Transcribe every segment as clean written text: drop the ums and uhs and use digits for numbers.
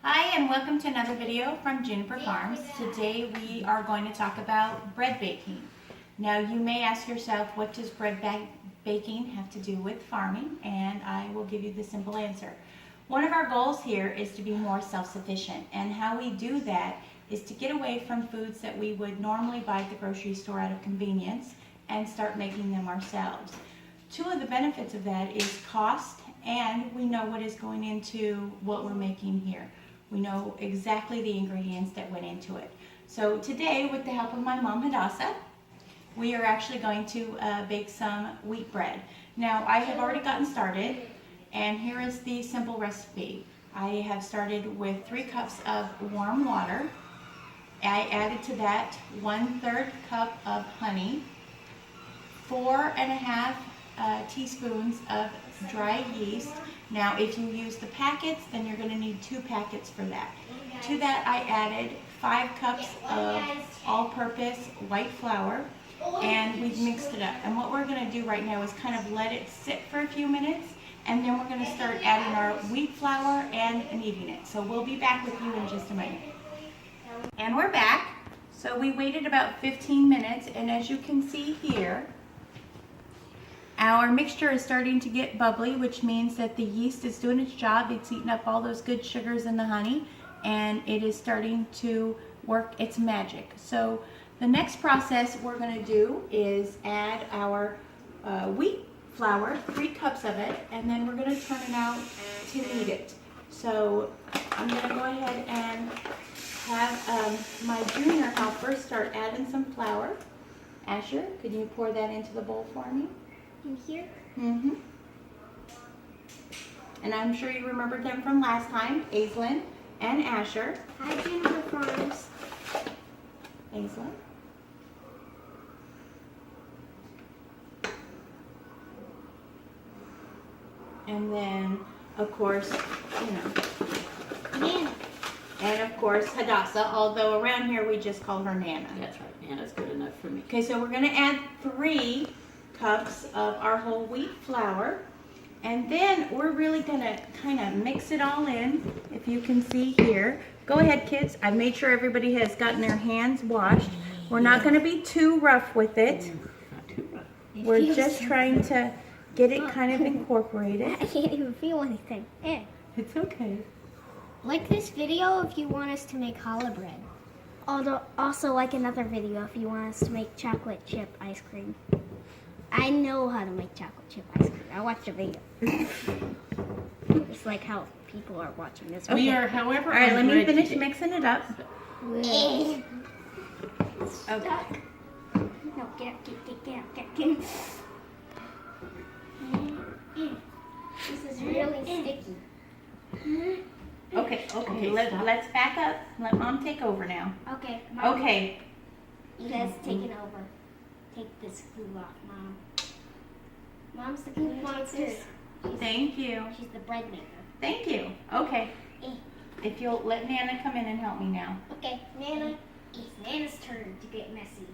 Hi and welcome to another video from Juniper Farms. Today we are going to talk about bread baking. Now you may ask yourself, what does baking have to do with farming? And I will give you the simple answer. One of our goals here is to be more self-sufficient, and how we do that is to get away from foods that we would normally buy at the grocery store out of convenience and start making them ourselves. Two of the benefits of that is cost, and we know what is going into what we're making here. We know exactly the ingredients that went into it. So today, with the help of my mom, Hadassah, we are actually going to bake some wheat bread. Now, I have already gotten started, and here is the simple recipe. I have started with 3 cups of warm water. I added to that 1/3 cup of honey, 4.5 teaspoons of dry yeast. Now, if you use the packets, then you're going to need 2 packets for that. To that, I added 5 cups of all-purpose white flour, and we've mixed it up. And what we're going to do right now is kind of let it sit for a few minutes, and then we're going to start adding our wheat flour and kneading it. So we'll be back with you in just a minute. And we're back. So we waited about 15 minutes, and as you can see here, our mixture is starting to get bubbly, which means that the yeast is doing its job. It's eating up all those good sugars in the honey, and it is starting to work its magic. So the next process we're going to do is add our wheat flour, 3 cups of it, and then we're going to turn it out to knead it. So I'm going to go ahead and have my junior helper start adding some flour. Asher, could you pour that into the bowl for me? In here? Mm-hmm. And I'm sure you remembered them from last time, Aislinn and Asher. Hi, Juniper Farms. Aislinn. And then, of course, Nana. And of course, Hadassah, although around here we just call her Nana. That's right, Nana's good enough for me. Okay, so we're going to add 3 cups of our whole wheat flour, and then we're really going to kind of mix it all in. If you can see here, go ahead kids, I've made sure everybody has gotten their hands washed. We're not going to be too rough with it. Not too rough. We're just trying to get it kind of incorporated. I can't even feel anything. Eh. It's okay. Like this video if you want us to make challah bread. Also like another video if you want us to make chocolate chip ice cream. I know how to make chocolate chip ice cream. I watched a video. It's like how people are watching this video. We are, however, All right, let me finish today. mixing it up. Okay. Okay. No, get out. This is really sticky. Okay, let's back up. Let Mom take over now. Okay. Mom, Okay. you guys take it over. Take this glue off, Mom. Mom's the glue monster. Thank you. She's the bread maker. Thank you. Okay. Eh. If you'll let Nana come in and help me now. Okay, Nana. It's Nana's turn to get messy.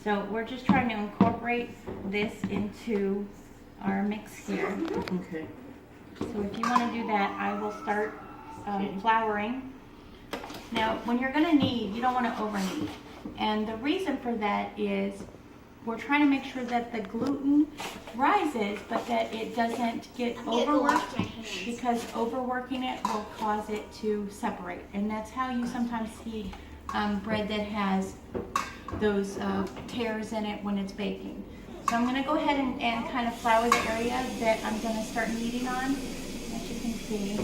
So we're just trying to incorporate this into our mix here. Okay. So if you want to do that, I will start flouring. Now, when you're going to knead, you don't want to over knead. And the reason for that is we're trying to make sure that the gluten rises, but that it doesn't get overworked, because overworking it will cause it to separate. And that's how you sometimes see bread that has those tears in it when it's baking. So I'm going to go ahead and kind of flour the area that I'm going to start kneading on. As you can see,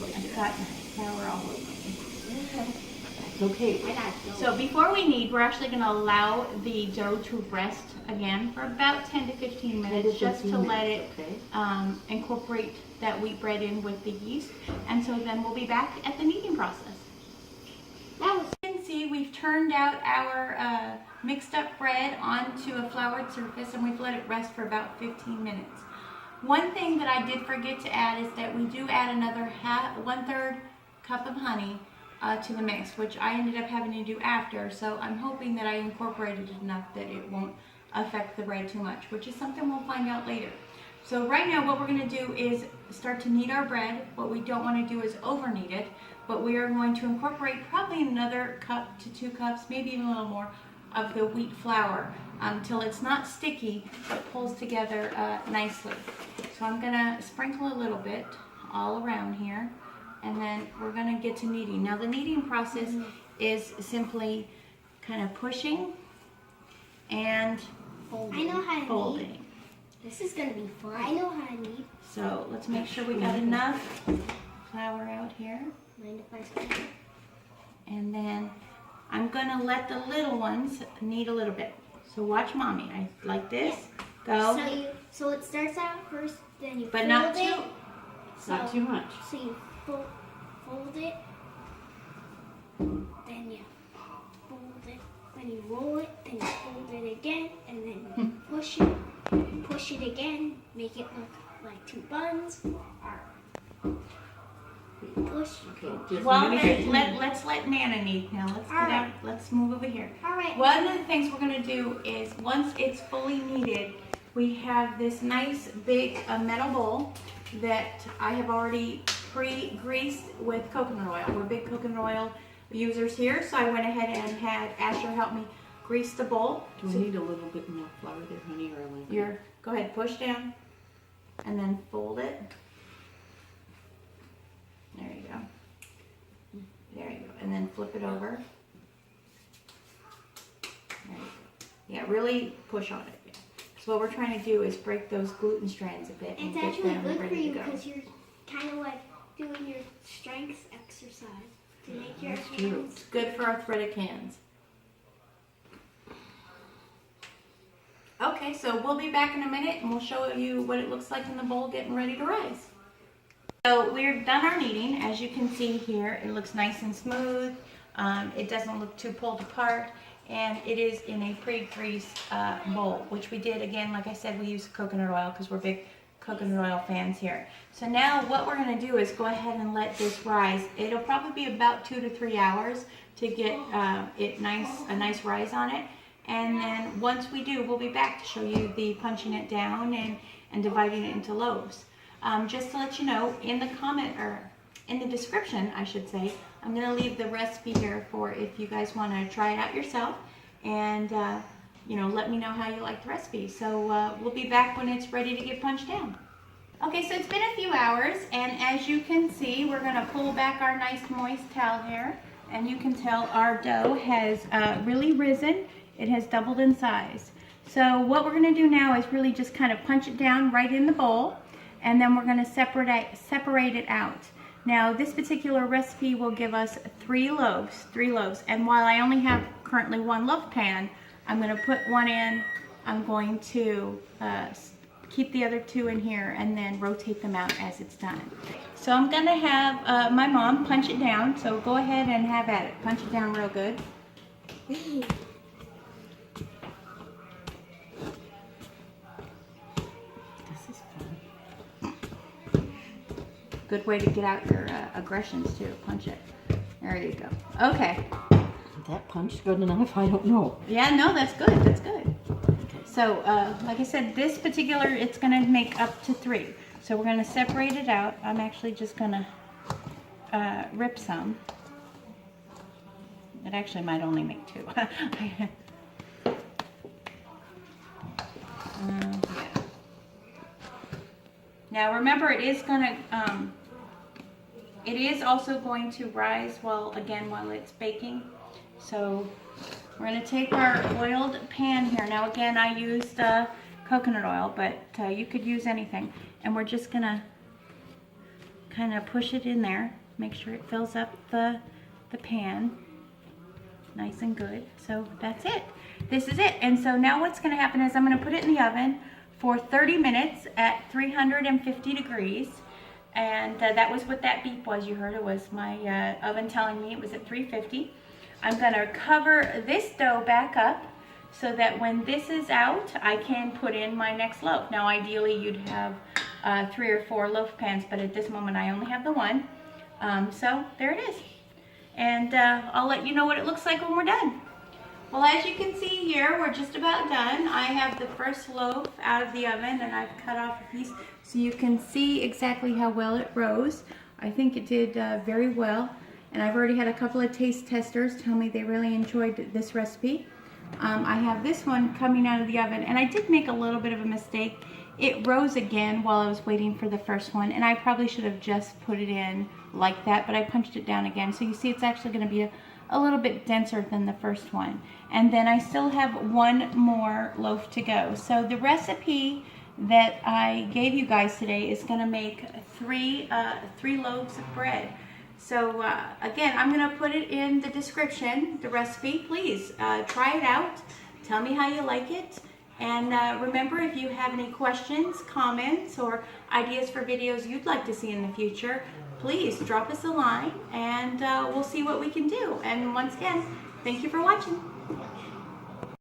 I've got flour all over me. Okay. So before we knead, we're actually going to allow the dough to rest again for about 10 to 15 minutes, just to let it incorporate that wheat bread in with the yeast. And so then we'll be back at the kneading process. As you can see, we've turned out our mixed up bread onto a floured surface, and we've let it rest for about 15 minutes. One thing that I did forget to add is that we do add another 1/3 cup of honey to the mix, which I ended up having to do after, so I'm hoping that I incorporated it enough that it won't affect the bread too much, which is something we'll find out later. So right now what we're going to do is start to knead our bread. What we don't want to do is over knead it, but we are going to incorporate probably another cup to 2 cups, maybe even a little more, of the wheat flour until it's not sticky but pulls together nicely. So I'm going to sprinkle a little bit all around here, and then we're going to get to kneading. Now the kneading process is simply kind of pushing and I know how to knead. folding. This is gonna be fun. I know how to knead. So let's make sure we got enough flour out here. Mind if I spray? And then I'm gonna let the little ones knead a little bit. So watch mommy. I like this. Go. So it starts out first, then you But fold not it. too. Not too much. So you fold it, then you fold it, then you roll it, then you fold it again, and then you push it again, make it look like 2 buns. Push. Okay, just Well, move here, it. let's let Nana knead now. Let's get out. Alright. Let's move over here. All right. One of the things we're gonna do is once it's fully kneaded, we have this nice big metal bowl that I have already pre-greased with coconut oil. We're big coconut oil users here, so I went ahead and had Asher help me grease the bowl. Do we need a little bit more flour there, honey, or like? Go ahead, push down, and then fold it. There you go. There you go, and then flip it over. There you go. Yeah, really push on it. Yeah. So what we're trying to do is break those gluten strands a bit and It's get actually them good for ready you to go. because you're kind of like doing your strength exercise to make your That's true. hands. It's good for arthritic hands. Okay, so we'll be back in a minute and we'll show you what it looks like in the bowl getting ready to rise. So we're done our kneading. As you can see here, it looks nice and smooth. It doesn't look too pulled apart, and it is in a pre-greased bowl, which we did, again, like I said, we use coconut oil because we're big coconut oil fans here. So now what we're going to do is go ahead and let this rise. It'll probably be about 2 to 3 hours to get a nice rise on it. And then once we do, we'll be back to show you the punching it down and dividing it into loaves. Just to let you know, in the comment, or in the description, I should say, I'm going to leave the recipe here for if you guys want to try it out yourself and, you know, let me know how you like the recipe. So we'll be back when it's ready to get punched down. Okay, so it's been a few hours, and as you can see, we're going to pull back our nice moist towel here, and you can tell our dough has really risen. It has doubled in size. So what we're going to do now is really just kind of punch it down right in the bowl, and then we're going to separate it out. Now this particular recipe will give us 3 loaves, and while I only have currently 1 loaf pan, I'm going to put 1 in. I'm going to keep the other 2 in here and then rotate them out as it's done. So I'm going to have my mom punch it down, so go ahead and have at it. Punch it down real good. This is fun. Good way to get out your aggressions too. Punch it. There you go. Okay. Is that punch good enough? I don't know. Yeah, no, that's good. That's good. Okay. So, like I said, this particular, it's going to make up to 3. So we're going to separate it out. I'm actually just going to rip some. It actually might only make 2. Yeah. Now remember, it is also going to rise while it's baking. So we're going to take our oiled pan here. Now again, I used coconut oil, but you could use anything. And we're just going to kind of push it in there. Make sure it fills up the pan. Nice and good. So that's it. This is it. And so now what's going to happen is I'm going to put it in the oven for 30 minutes at 350 degrees. And that was what that beep was. You heard it was my oven telling me it was at 350. I'm going to cover this dough back up so that when this is out, I can put in my next loaf. Now ideally you'd have 3 or 4 loaf pans, but at this moment I only have the 1. So there it is. And I'll let you know what it looks like when we're done. Well, as you can see here, we're just about done. I have the first loaf out of the oven and I've cut off a piece so you can see exactly how well it rose. I think it did very well. And I've already had a couple of taste testers tell me they really enjoyed this recipe. I have this one coming out of the oven, and I did make a little bit of a mistake. It rose again while I was waiting for the first one, and I probably should have just put it in like that, but I punched it down again. So you see it's actually going to be a little bit denser than the first one. And then I still have one more loaf to go. So the recipe that I gave you guys today is going to make three loaves of bread. So again, I'm going to put it in the description, the recipe. Please try it out. Tell me how you like it. And remember, if you have any questions, comments, or ideas for videos you'd like to see in the future, please drop us a line and we'll see what we can do. And once again, thank you for watching.